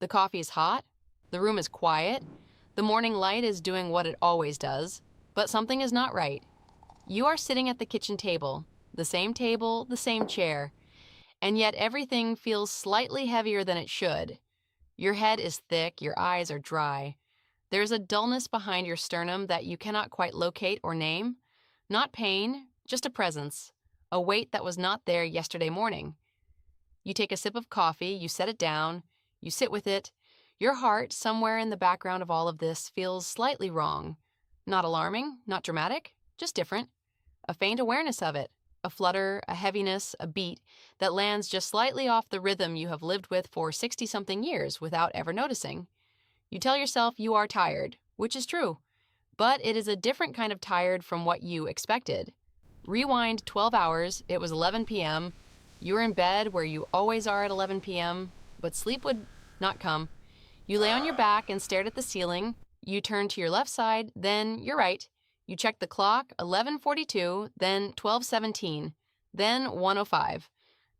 The coffee is hot, the room is quiet, the morning light is doing what it always does, but something is not right. You are sitting at the kitchen table, the same chair, and yet everything feels slightly heavier than it should. Your head is thick, your eyes are dry. There's a dullness behind your sternum that you cannot quite locate or name. Not pain, just a presence, a weight that was not there yesterday morning. You take a sip of coffee, you set it down, you sit with it. Your heart, somewhere in the background of all of this, feels slightly wrong. Not alarming, not dramatic, just different. A faint awareness of it, a flutter, a heaviness, a beat that lands just slightly off the rhythm you have lived with for 60-something years without ever noticing. You tell yourself you are tired, which is true, but it is a different kind of tired from what you expected. Rewind 12 hours, it was 11 p.m., you were in bed where you always are at 11 p.m., but sleep would not come. You lay on your back and stared at the ceiling. You turned to your left side, then your right. You checked the clock, 11:42, then 12:17, then 1:05.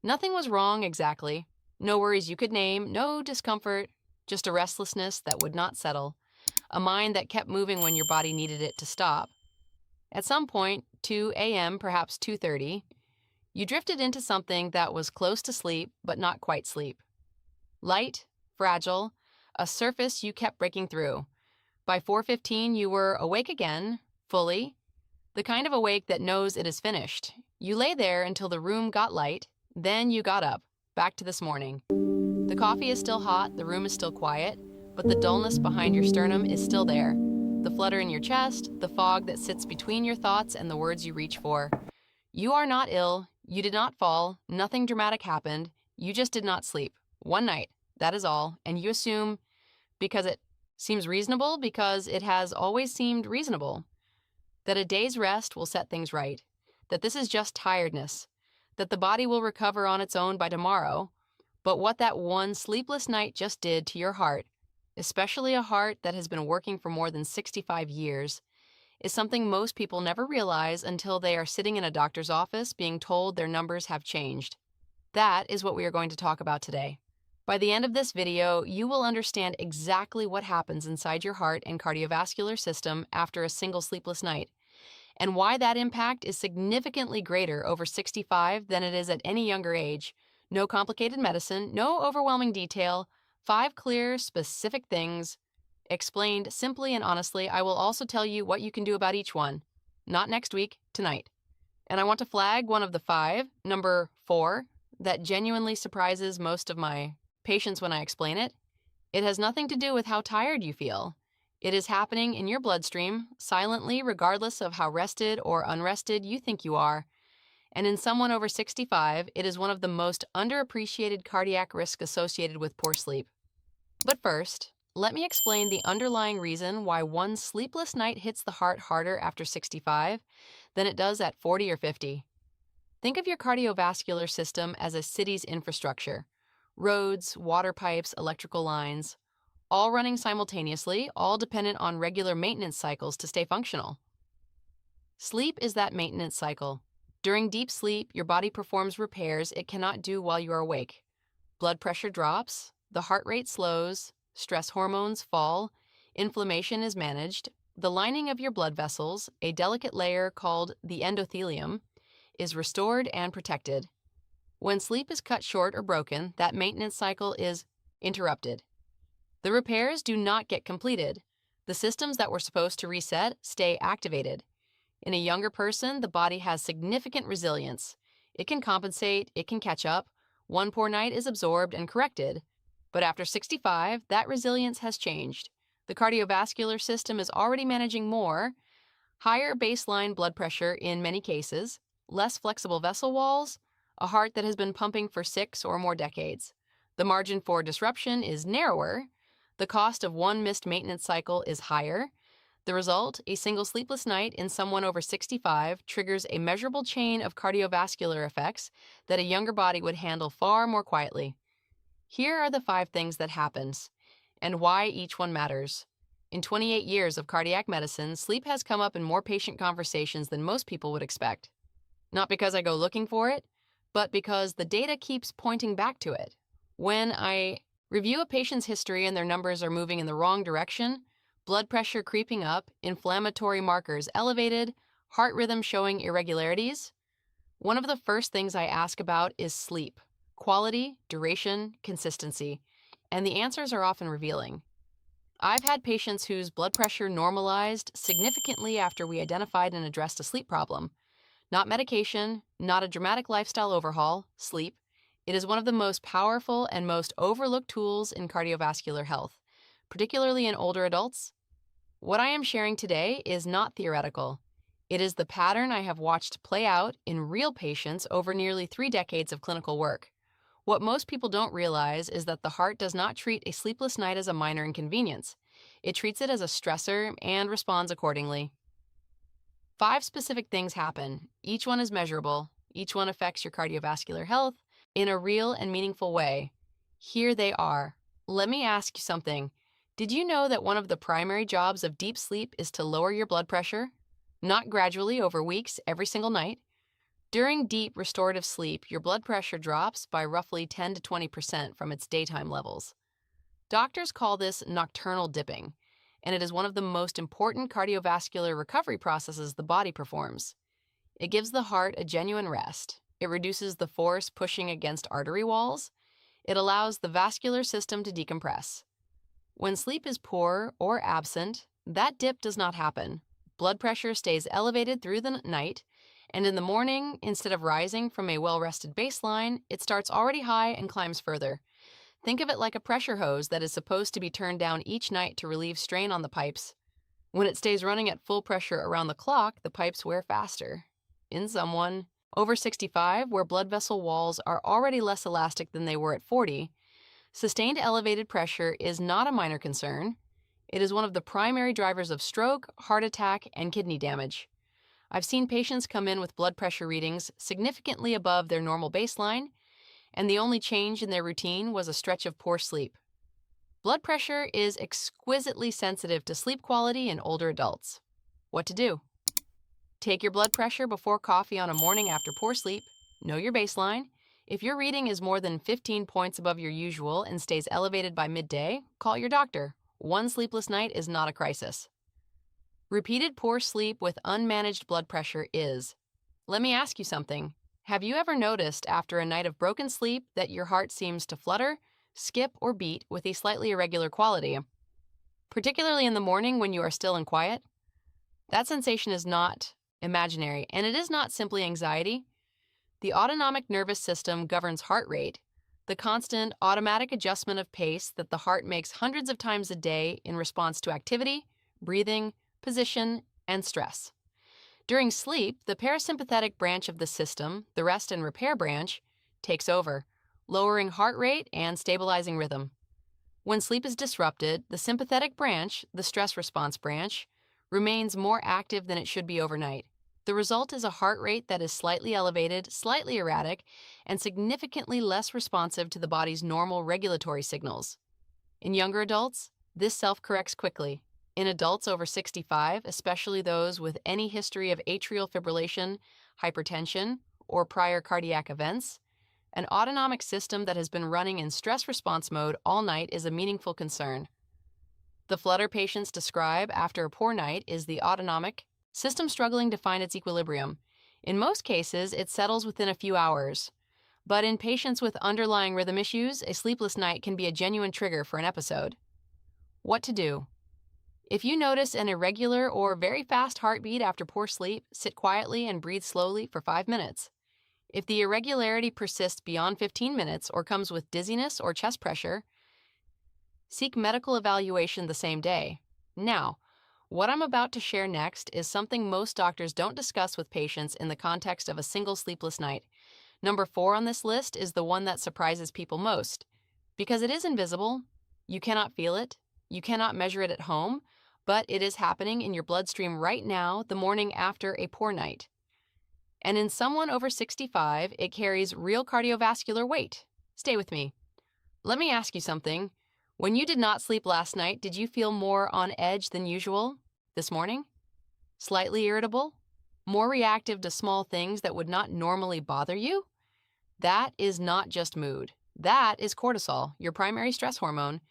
Nothing was wrong exactly. No worries you could name, no discomfort, just a restlessness that would not settle, a mind that kept moving when your body needed it to stop. At some point, 2 a.m., perhaps 2:30, you drifted into something that was close to sleep, but not quite sleep. Light, fragile, a surface you kept breaking through. By 4:15, you were awake again, fully, the kind of awake that knows it is finished. You lay there until the room got light, then you got up, back to this morning. The coffee is still hot, the room is still quiet, but the dullness behind your sternum is still there. The flutter in your chest, the fog that sits between your thoughts and the words you reach for. You are not ill, you did not fall, nothing dramatic happened, you just did not sleep. One night, that is all, and you assume, because it seems reasonable, because it has always seemed reasonable, that a day's rest will set things right, that this is just tiredness, that the body will recover on its own by tomorrow. But what that one sleepless night just did to your heart, especially a heart that has been working for more than 65 years, is something most people never realize until they are sitting in a doctor's office being told their numbers have changed. That is what we are going to talk about today. By the end of this video, you will understand exactly what happens inside your heart and cardiovascular system after a single sleepless night, and why that impact is significantly greater over 65 than it is at any younger age. No complicated medicine, no overwhelming detail, 5 clear, specific things, explained simply and honestly. I will also tell you what you can do about each one. Not next week, tonight. And I want to flag one of the 5, number 4, that genuinely surprises most of my patients when I explain it. It has nothing to do with how tired you feel. It is happening in your bloodstream, silently, regardless of how rested or unrested you think you are. And in someone over 65, it is one of the most underappreciated cardiac risks associated with poor sleep. But first, let me explain the underlying reason why one sleepless night hits the heart harder after 65 than it does at 40 or 50. Think of your cardiovascular system as a city's infrastructure. Roads, water pipes, electrical lines, all running simultaneously, all dependent on regular maintenance cycles to stay functional. Sleep is that maintenance cycle. During deep sleep, your body performs repairs it cannot do while you are awake. Blood pressure drops, the heart rate slows, stress hormones fall, inflammation is managed, the lining of your blood vessels, a delicate layer called the endothelium, is restored and protected. When sleep is cut short or broken, that maintenance cycle is interrupted. The repairs do not get completed. The systems that were supposed to reset stay activated. In a younger person, the body has significant resilience. It can compensate, it can catch up. One poor night is absorbed and corrected. But after 65, that resilience has changed. The cardiovascular system is already managing more, higher baseline blood pressure in many cases, less flexible vessel walls, a heart that has been pumping for 6 or more decades. The margin for disruption is narrower. The cost of one missed maintenance cycle is higher. The result, a single sleepless night in someone over 65 triggers a measurable chain of cardiovascular effects that a younger body would handle far more quietly. Here are the 5 things that happens, and why each one matters. In 28 years of cardiac medicine, sleep has come up in more patient conversations than most people would expect. Not because I go looking for it, but because the data keeps pointing back to it. When I Review a patient's history and their numbers are moving in the wrong direction, blood pressure creeping up, inflammatory markers elevated, heart rhythm showing irregularities. One of the first things I ask about is sleep: quality, duration, consistency, and the answers are often revealing. I've had patients whose blood pressure normalized significantly after we identified and addressed a sleep problem. Not medication, not a dramatic lifestyle overhaul, sleep. It is one of the most powerful and most overlooked tools in cardiovascular health, particularly in older adults. What I am sharing today is not theoretical. It is the pattern I have watched play out in real patients over nearly 3 decades of clinical work. What most people don't realize is that the heart does not treat a sleepless night as a minor inconvenience. It treats it as a stressor and responds accordingly. 5 specific things happen. Each one is measurable. Each one affects your cardiovascular health in a real and meaningful way. Here they are. Let me ask you something. Did you know that one of the primary jobs of deep sleep is to lower your blood pressure? Not gradually over weeks, every single night. During deep restorative sleep, your blood pressure drops by roughly 10 to 20% from its daytime levels. Doctors call this nocturnal dipping, and it is one of the most important cardiovascular recovery processes the body performs. It gives the heart a genuine rest. It reduces the force pushing against artery walls. It allows the vascular system to decompress. When sleep is poor or absent, that dip does not happen. Blood pressure stays elevated through the night, and in the morning, instead of rising from a well-rested baseline, it starts already high and climbs further. Think of it like a pressure hose that is supposed to be turned down each night to relieve strain on the pipes. When it stays running at full pressure around the clock, the pipes wear faster. In someone over 65, where blood vessel walls are already less elastic than they were at 40, sustained elevated pressure is not a minor concern. It is one of the primary drivers of stroke, heart attack, and kidney damage. I've seen patients come in with blood pressure readings significantly above their normal baseline, and the only change in their routine was a stretch of poor sleep. Blood pressure is exquisitely sensitive to sleep quality in older adults. What to do? Take your blood pressure before coffee on a morning after poor sleep. Know your baseline. If your reading is more than 15 points above your usual and stays elevated by midday, call your doctor. One sleepless night is not a crisis. Repeated poor sleep with unmanaged blood pressure is. Let me ask you something. Have you ever noticed after a night of broken sleep that your heart seems to flutter, skip, or beat with a slightly irregular quality, particularly in the morning when you are still and quiet? That sensation is not imaginary, and it is not simply anxiety. The autonomic nervous system governs heart rate, the constant automatic adjustment of pace that the heart makes hundreds of times a day in response to activity, breathing, position, and stress. During sleep, the parasympathetic branch of the system, the rest and repair branch, takes over, lowering heart rate and stabilizing rhythm. When sleep is disrupted, the sympathetic branch, the stress response branch, remains more active than it should be overnight. The result is a heart rate that is slightly elevated, slightly erratic, and significantly less responsive to the body's normal regulatory signals. In younger adults, this self-corrects quickly. In adults over 65, especially those with any history of atrial fibrillation, hypertension, or prior cardiac events, an autonomic system that has been running in stress response mode all night is a meaningful concern. The flutter patients describe after a poor night is the autonomic system struggling to find its equilibrium. In most cases, it settles within a few hours. But in patients with underlying rhythm issues, a sleepless night can be a genuine trigger for an episode. What to do? If you notice an irregular or very fast heartbeat after poor sleep, sit quietly and breathe slowly for 5 minutes. If the irregularity persists beyond 15 minutes or comes with dizziness or chest pressure, seek medical evaluation the same day. Now, what I'm about to share next is something most doctors don't discuss with patients in the context of a single sleepless night. Number 4 on this list is the one that surprises people most. Because it is invisible, you cannot feel it, you cannot measure it at home, but it is happening in your bloodstream right now, the morning after a poor night. And in someone over 65, it carries real cardiovascular weight. Stay with me. Let me ask you something. When you did not sleep last night, did you feel more on edge than usual this morning? Slightly irritable? More reactive to small things that would not normally bother you? That is not just mood. That is cortisol, your primary stress hormone,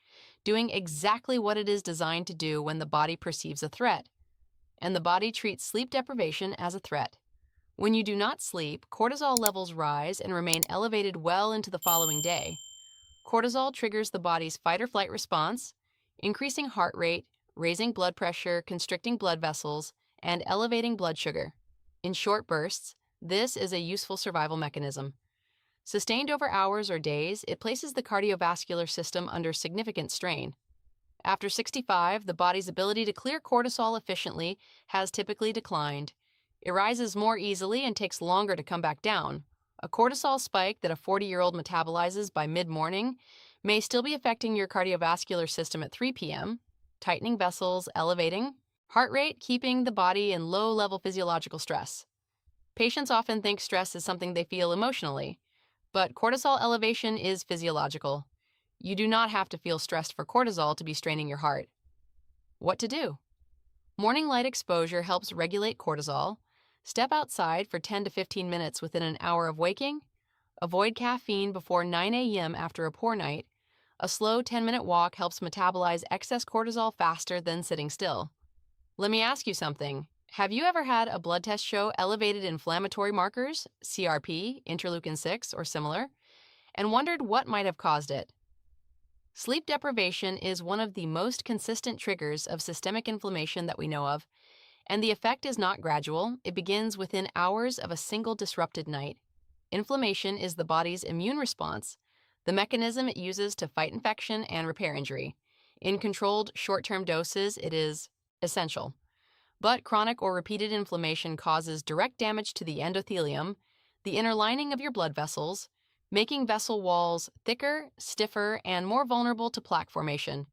doing exactly what it is designed to do when the body perceives a threat. And the body treats sleep deprivation as a threat. When you do not sleep, cortisol levels rise and remain elevated well into the following day. Cortisol triggers the body's fight or flight response, increasing heart rate, raising blood pressure, constricting blood vessels, and elevating blood sugar. In short bursts, this is a useful survival mechanism. Sustained over hours or days, it places the cardiovascular system under significant strain. After 65, the body's ability to clear cortisol efficiently has typically declined. It rises more easily and takes longer to come back down. A cortisol spike that a 40-year-old metabolizes by mid-morning may still be affecting your cardiovascular system at 3 p.m., tightening vessels, elevating heart rate, keeping the body in low-level physiological stress. Patients often think stress is something they feel emotionally, but cortisol elevation is physiological. You do not have to feel stressed for cortisol to be straining your heart. What to do? Morning light exposure helps regulate cortisol. Step outside for 10 to 15 minutes within an hour of waking. Avoid caffeine before 9 a.m. after a poor night. A slow 10-minute walk helps metabolize excess cortisol faster than sitting still. Let me ask you something. Have you ever had a blood test show elevated inflammatory markers, CRP, interleukin-6, or similar, and wondered what might have caused it? Sleep deprivation is one of the most consistent triggers of systemic inflammation that we know of, and the effect is not gradual. It begins within hours of a single disrupted night. Inflammation is the body's immune response, the mechanism it uses to fight infection and repair injury. In controlled short-term doses, it is essential. But chronic or repeated inflammation causes direct damage to the endothelium, the inner lining of your blood vessels, making vessel walls thicker, stiffer, and more vulnerable to plaque formation.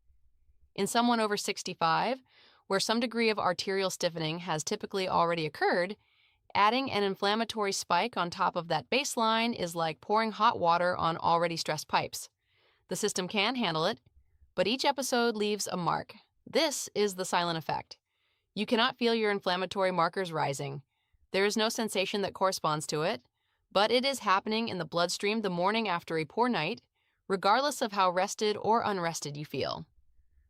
In someone over 65, where some degree of arterial stiffening has typically already occurred, adding an inflammatory spike on top of that baseline is like pouring hot water on already stressed pipes. The system can handle it, but each episode leaves a mark. This is the silent effect. You cannot feel your inflammatory markers rising. There is no sensation that corresponds to it, but it is happening in the bloodstream the morning after a poor night, regardless of how rested or unrested you feel.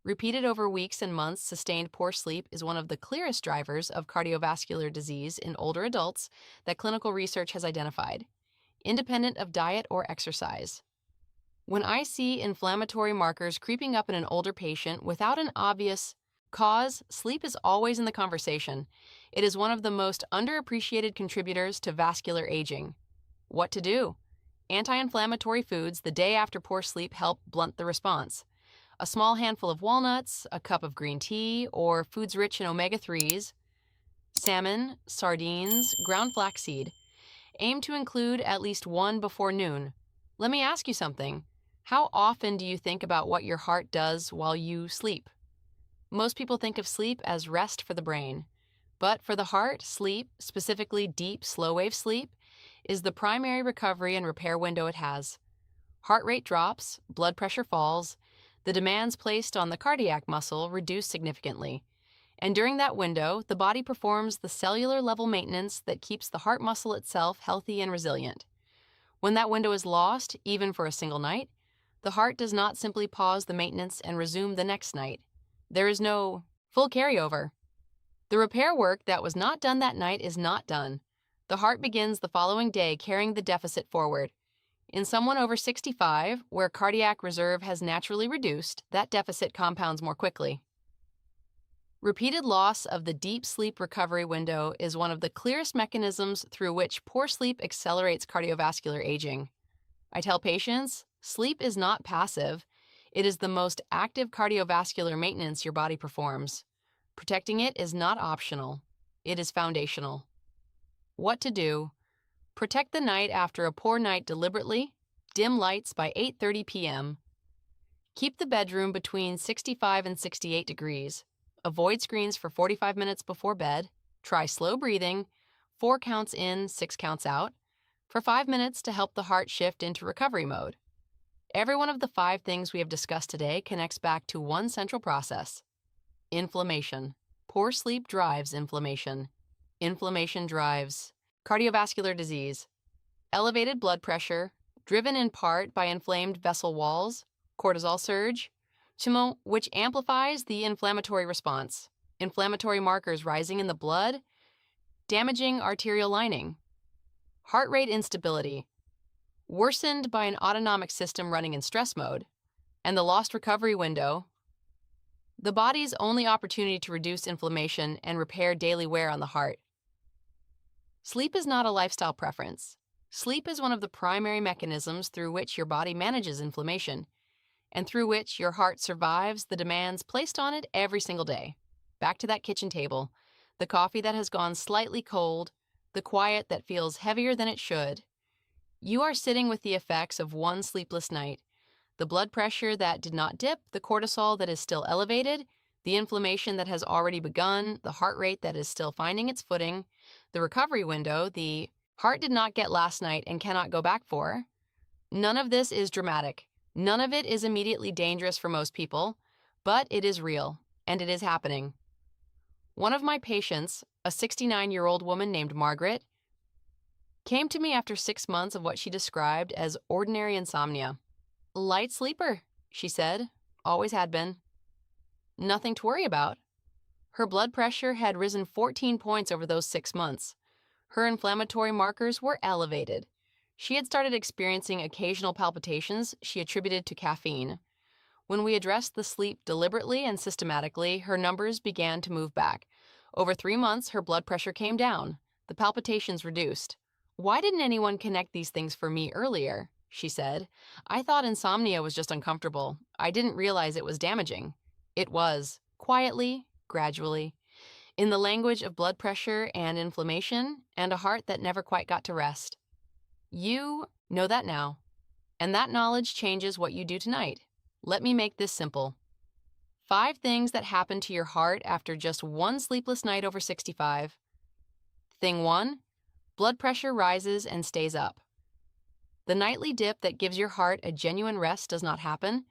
Repeated over weeks and months, sustained poor sleep is one of the clearest drivers of cardiovascular disease in older adults that clinical research has identified, independent of diet or exercise. When I see inflammatory markers creeping up in an older patient without an obvious cause, sleep is always in the conversation. It is one of the most underappreciated contributors to vascular aging. What to do? Anti-inflammatory foods the day after poor sleep help blunt the response. A small handful of walnuts, a cup of green tea, or foods rich in omega-3s, salmon, sardines, ground flaxseed. Aim to include at least one before noon. Let me ask you something. How often do you think about what your heart does while you sleep? Most people think of sleep as rest for the brain. But for the heart, sleep, specifically deep, slow-wave sleep, is the primary recovery and repair window it has. Heart rate drops, blood pressure falls, the demands placed on the cardiac muscle reduce significantly. And during that window, the body performs the cellular level maintenance that keeps the heart muscle itself healthy and resilient. When that window is lost, even for a single night, the heart does not simply pause the maintenance and resume the next night. There is no full carryover. The repair work that was not done that night is not done. The heart begins the following day carrying the deficit forward. In someone over 65, where cardiac reserve has naturally reduced, that deficit compounds more quickly. Repeated loss of the deep sleep recovery window is one of the clearest mechanisms through which poor sleep accelerates cardiovascular aging. I tell patients, sleep is not passive. It is the most active cardiovascular maintenance your body performs. Protecting it is not optional. It is foundational. What to do? Protect the night after a poor night deliberately. Dim lights by 8:30 p.m. Keep the bedroom between 65 and 68 degrees. Avoid screens for 45 minutes before bed. Try slow breathing, 4 counts in, 6 counts out, for 5 minutes to help the heart shift into recovery mode. Every one of the 5 things we have discussed today connects back to one central process: inflammation. Poor sleep drives inflammation. Inflammation drives cardiovascular disease, elevated blood pressure, driven in part by inflamed vessel walls, cortisol surge, which amplifies the inflammatory response, inflammatory markers rising in the blood, damaging arterial lining, heart rate instability, worsened by an autonomic system running in stress mode, and the lost recovery window, the body's only opportunity to reduce inflammation and repair daily wear on the heart. Sleep is not a lifestyle preference. Sleep is one of the primary mechanisms through which your body manages inflammation, and through which your heart survives the demands placed on it every single day. Back to that kitchen table, the coffee that has gone slightly cold, the quiet that feels heavier than it should. You are sitting with the effects of one sleepless night, the blood pressure that did not dip, the cortisol that is still elevated, the inflammation that has already begun, the heart rate that is still finding its footing, the recovery window, the heart did not get last night and cannot go back for. None of this is dramatic. None of it is immediately dangerous for most people, but it is real, and it is happening. One of my patients, a 69-year-old woman named Margaret, came to me after 6 months of what she described as ordinary insomnia. Light sleeper, she said, always had been. Nothing to worry about. Her blood pressure had risen 14 points over those 6 months. Her inflammatory markers were elevated. She had started experiencing occasional palpitations she attributed to caffeine. When we addressed the sleep deliberately and systematically, her numbers began to move back. Over 3 months, her blood pressure came down. The palpitations reduced. Why didn't anyone connect these things for me earlier? She said. I thought insomnia was just uncomfortable. I didn't realize it was damaging. It was. Quietly, gradually. In the language of blood pressure and inflammation, and a heart that never quite got to rest. You know that now, and that knowledge changes what you do tonight. Let me make this simple. 5 things that happen to your heart after just one sleepless night over 65. Thing 1, blood pressure rises and stays up. The nightly dip that gives your heart a genuine rest does not happen.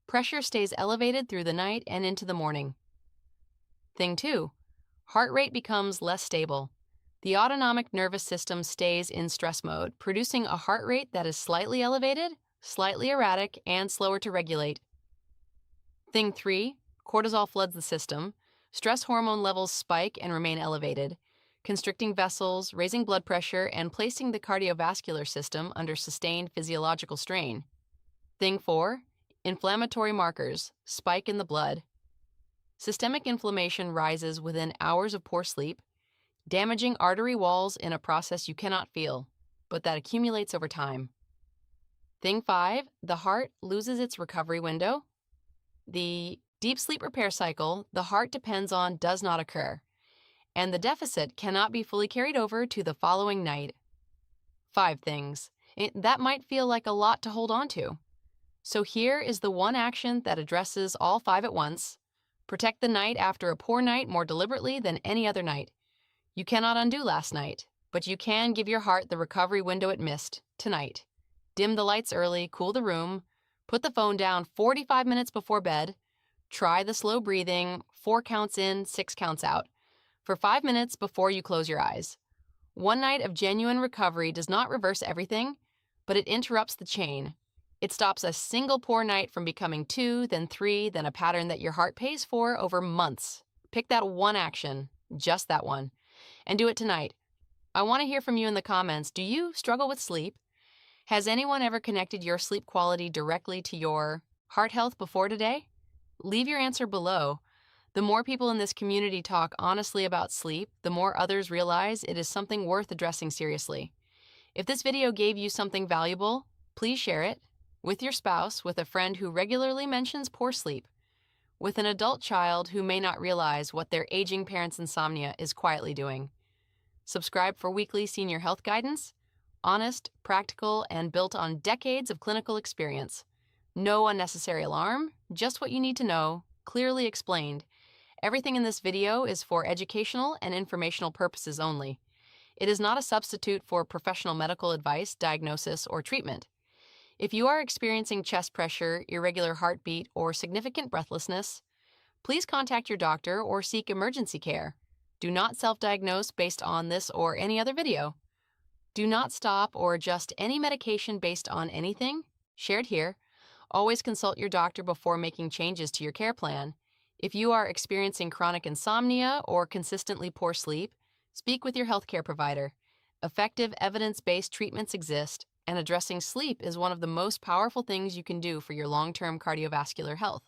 Pressure stays elevated through the night and into the morning. Thing 2, heart rate becomes less stable. The autonomic nervous system stays in stress mode, producing a heart rate that is slightly elevated, slightly erratic, and slower to regulate. Thing 3, cortisol floods the system. Stress hormone levels spike and remain elevated, constricting vessels, raising blood pressure, and placing the cardiovascular system under sustained physiological strain. Thing 4, inflammatory markers spike in the blood. Systemic inflammation rises within hours of poor sleep, damaging artery walls in a process you cannot feel, but that accumulates over time. Thing 5, the heart loses its recovery window. The deep sleep repair cycle the heart depends on does not occur, and the deficit cannot be fully carried over to the following night. 5 things. That might feel like a lot to hold on to. So here is the one action that addresses all 5 at once. Protect the night after a poor night more deliberately than any other night. You cannot undo last night, but you can give your heart the recovery window it missed tonight. Dim the lights early, cool the room, put the phone down 45 minutes before bed, try the slow breathing, 4 counts in, 6 counts out, for 5 minutes before you close your eyes. One night of genuine recovery does not reverse everything, but it interrupts the chain. It stops a single poor night from becoming 2, then 3, then a pattern that your heart pays for over months. Pick that one action, just that one, and do it tonight. I want to hear from you in the comments. Do you struggle with sleep? Has anyone ever connected your sleep quality directly to your heart health before today? Leave your answer below. The more people in this community talk honestly about sleep, the more others realize it is something worth addressing seriously. If this video gave you something valuable, please share it with your spouse, with a friend who regularly mentions poor sleep, with an adult child who may not realize what their aging parents' insomnia is quietly doing. Subscribe for weekly senior health guidance, honest, practical, and built on decades of clinical experience. No unnecessary alarm, just what you need to know, clearly explained. Everything in this video is for educational and informational purposes only. It is not a substitute for professional medical advice, diagnosis, or treatment. If you are experiencing chest pressure, irregular heartbeat, or significant breathlessness, please contact your doctor or seek emergency care. Do not self-diagnose based on this or any other video. Do not stop or adjust any medication based on anything shared here. Always consult your doctor before making changes to your care plan. If you are experiencing chronic insomnia or consistently poor sleep, speak with your healthcare provider. Effective evidence-based treatments exist, and addressing sleep is one of the most powerful things you can do for your long-term cardiovascular health.